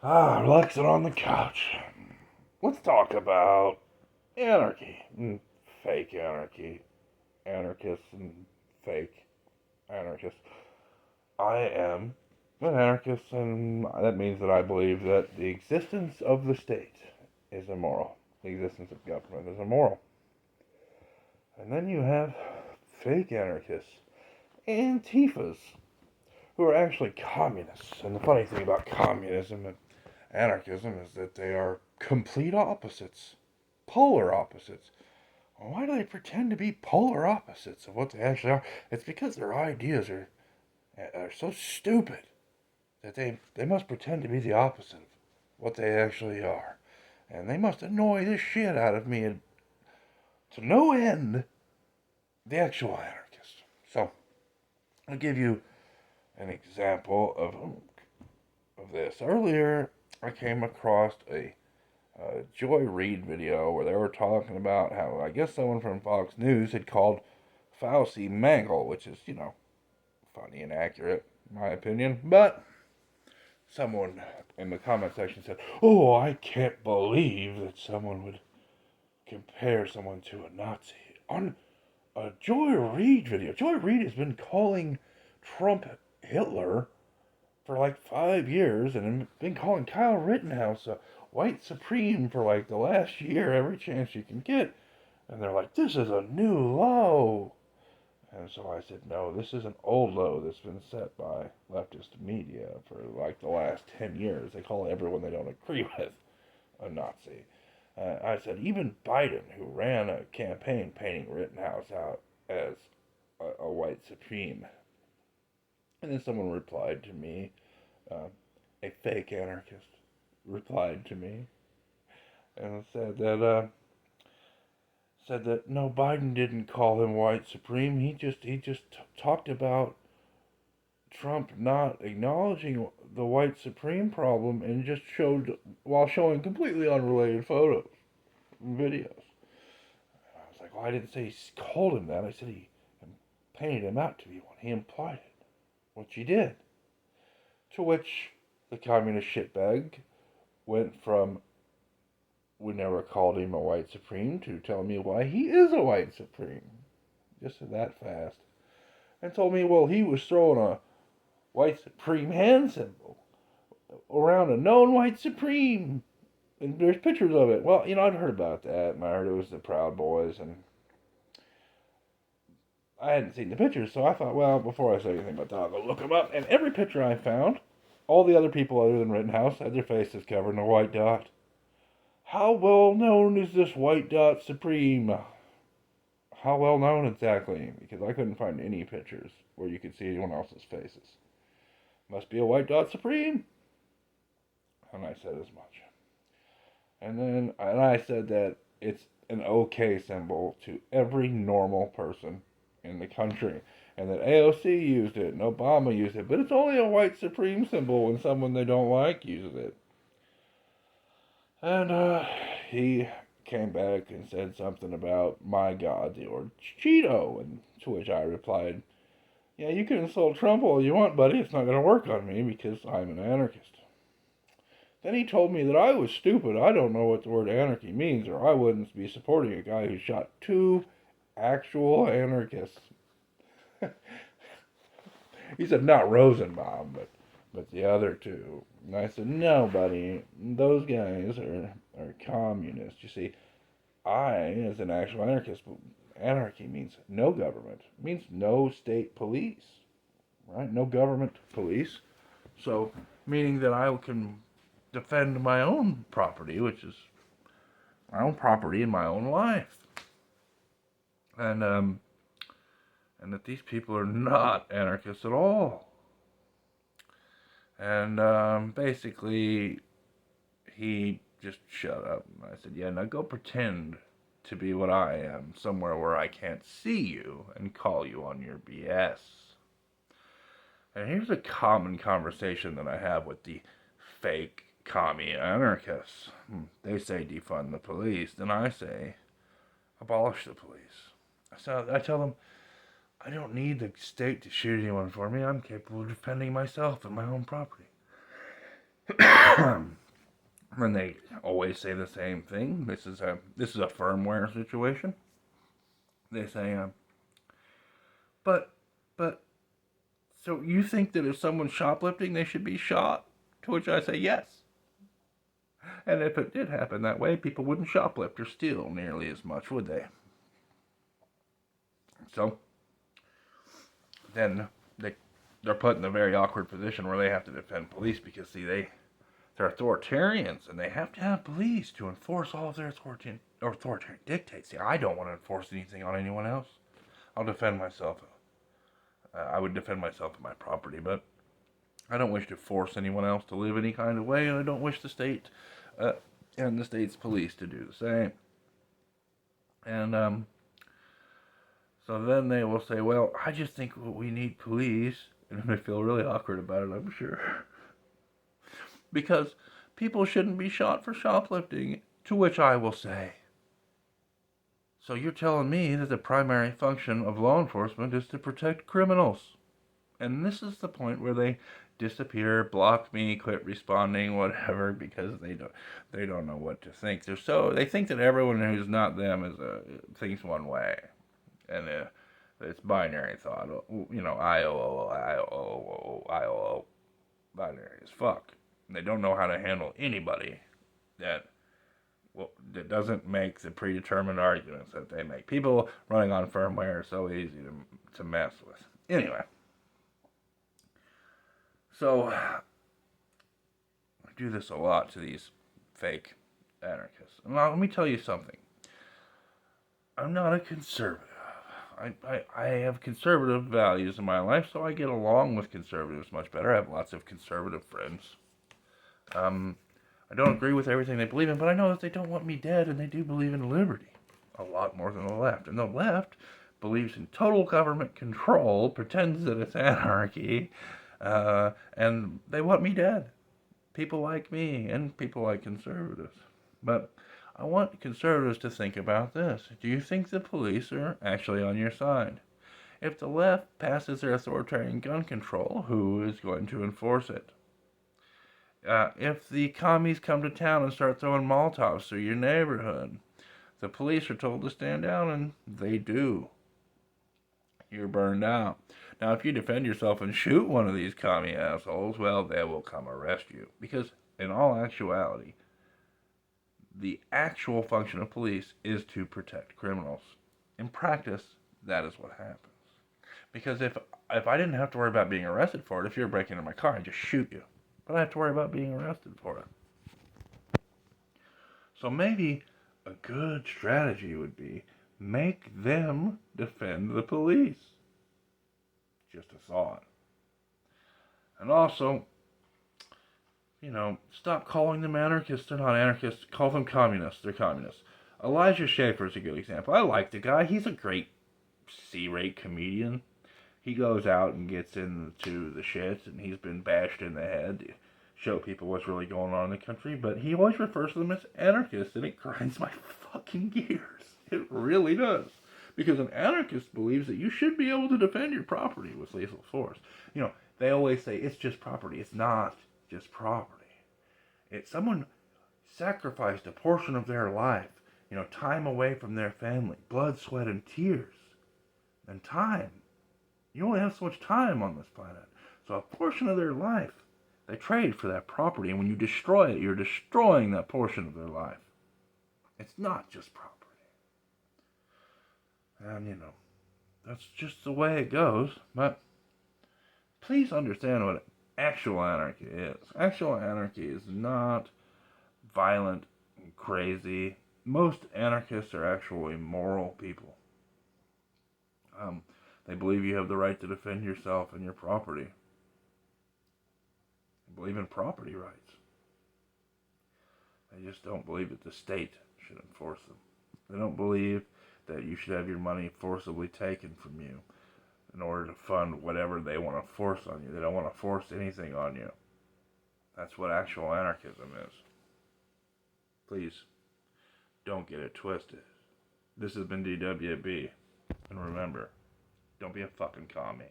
Relaxing on the couch. Let's talk about anarchy. Fake anarchy. Anarchists and fake anarchists. I am an anarchist, and that means that I believe that the existence of the state is immoral. The existence of government is immoral. And then you have fake anarchists, Antifas, who are actually communists. And the funny thing about communism and anarchism is that they are complete opposites, polar opposites. Well, why do they pretend to be polar opposites of what they actually are? It's because their ideas are so stupid that they must pretend to be the opposite of what they actually are. And they must annoy the shit out of me to no end, the actual anarchist. So, I'll give you an example of this. Earlier, I came across a Joy Reid video where they were talking about how I guess someone from Fox News had called Fauci Mangle, which is, funny and accurate, in my opinion. But someone in the comment section said, "Oh, I can't believe that someone would compare someone to a Nazi." On a Joy Reid video. Joy Reid has been calling Trump Hitler for like 5 years and been calling Kyle Rittenhouse a white supreme for like the last year, every chance you can get. And they're like, this is a new low. And so I said, no, this is an old low that's been set by leftist media for like the last 10 years. They call everyone they don't agree with a Nazi. I said, even Biden, who ran a campaign painting Rittenhouse out as a white supreme. And then someone replied to me, a fake anarchist replied to me and said that no, Biden didn't call him white supreme. He just talked about Trump not acknowledging the white supreme problem and just showed while showing completely unrelated photos and videos. And I was like, well, I didn't say he called him that. I said he painted him out to be one. He implied it, which he did. To which the communist shitbag went from we never called him a white supreme to telling me why he is a white supreme. Just that fast. And told me, well, he was throwing a white supreme hand symbol around a known white supreme. And there's pictures of it. Well, I'd heard about that, and I heard it was the Proud Boys, and I hadn't seen the pictures, so I thought, well, before I say anything about that, I'll go look them up. And every picture I found, all the other people other than Rittenhouse had their faces covered in a white dot. How well known is this white dot supreme? How well known exactly? Because I couldn't find any pictures where you could see anyone else's faces. Must be a white dot supreme. And I said as much. And I said that it's an okay symbol to every normal person in the country. And that AOC used it and Obama used it. But it's only a white supreme symbol when someone they don't like uses it. And he came back and said something about, my God, or Cheeto. And to which I replied, yeah, you can insult Trump all you want, buddy. It's not going to work on me because I'm an anarchist. Then he told me that I was stupid. I don't know what the word anarchy means, or I wouldn't be supporting a guy who shot 2 actual anarchists. He said not Rosenbaum, but the other 2. And I said, no, buddy, those guys are communists. You see, I, as an actual anarchist, anarchy means no government. It means no state police, right? No government police. So, meaning that I can defend my own property, which is my own property in my own life. And that these people are not anarchists at all. And basically, he just shut up. And I said, yeah, now go pretend to be what I am, somewhere where I can't see you and call you on your BS. And here's a common conversation that I have with the fake commie anarchists. They say defund the police, then I say abolish the police. So I tell them, I don't need the state to shoot anyone for me. I'm capable of defending myself and my own property. And they always say the same thing. This is a firmware situation. They say, but but so you think that if someone's shoplifting, they should be shot? To which I say yes. And if it did happen that way, people wouldn't shoplift or steal nearly as much, would they? So then they're put in a very awkward position where they have to defend police because, see, they're authoritarians and they have to have police to enforce all of their authoritarian dictates. See, I don't want to enforce anything on anyone else. I'll defend myself. I would defend myself and my property, but I don't wish to force anyone else to live any kind of way, and I don't wish the state and the state's police to do the same. And so then they will say, well, I just think we need police, and they feel really awkward about it, I'm sure. Because people shouldn't be shot for shoplifting, to which I will say, so you're telling me that the primary function of law enforcement is to protect criminals. And this is the point where they disappear, block me, quit responding, whatever, because they don't know what to think. They think that everyone who's not them thinks one way, and it's binary thought. I-O-O, binary as fuck. And they don't know how to handle anybody that doesn't make the predetermined arguments that they make. People running on firmware are so easy to mess with. Anyway. So, I do this a lot to these fake anarchists. Now, let me tell you something. I'm not a conservative. I have conservative values in my life, so I get along with conservatives much better. I have lots of conservative friends. I don't agree with everything they believe in, but I know that they don't want me dead, and they do believe in liberty. A lot more than the left. And the left believes in total government control, pretends that it's anarchy, and they want me dead. People like me and people like conservatives. But I want conservatives to think about this. Do you think the police are actually on your side? If the left passes their authoritarian gun control, who is going to enforce it? If the commies come to town and start throwing Molotovs through your neighborhood, the police are told to stand down, and they do. You're burned out. Now, if you defend yourself and shoot one of these commie assholes, well, they will come arrest you. Because, in all actuality, the actual function of police is to protect criminals. In practice, that is what happens. Because if I didn't have to worry about being arrested for it, if you were breaking into my car, I'd just shoot you. But I have to worry about being arrested for it. So maybe a good strategy would be make them defend the police. Just a thought. And also, stop calling them anarchists. They're not anarchists. Call them communists. They're communists. Elijah Schaffer is a good example. I like the guy. He's a great C-rate comedian. He goes out and gets into the shit, and he's been bashed in the head to show people what's really going on in the country, but he always refers to them as anarchists, and it grinds my fucking gears. It really does. Because an anarchist believes that you should be able to defend your property with lethal force. They always say, it's just property. It's not just property. Someone sacrificed a portion of their life, time away from their family, blood, sweat, and tears. And time. You only have so much time on this planet. So a portion of their life, they trade for that property. And when you destroy it, you're destroying that portion of their life. It's not just property. And, that's just the way it goes. But please understand what actual anarchy is. Actual anarchy is not violent and crazy. Most anarchists are actually moral people. They believe you have the right to defend yourself and your property. They believe in property rights. They just don't believe that the state should enforce them. They don't believe that you should have your money forcibly taken from you in order to fund whatever they want to force on you. They don't want to force anything on you. That's what actual anarchism is. Please, don't get it twisted. This has been DWB. And remember, don't be a fucking commie.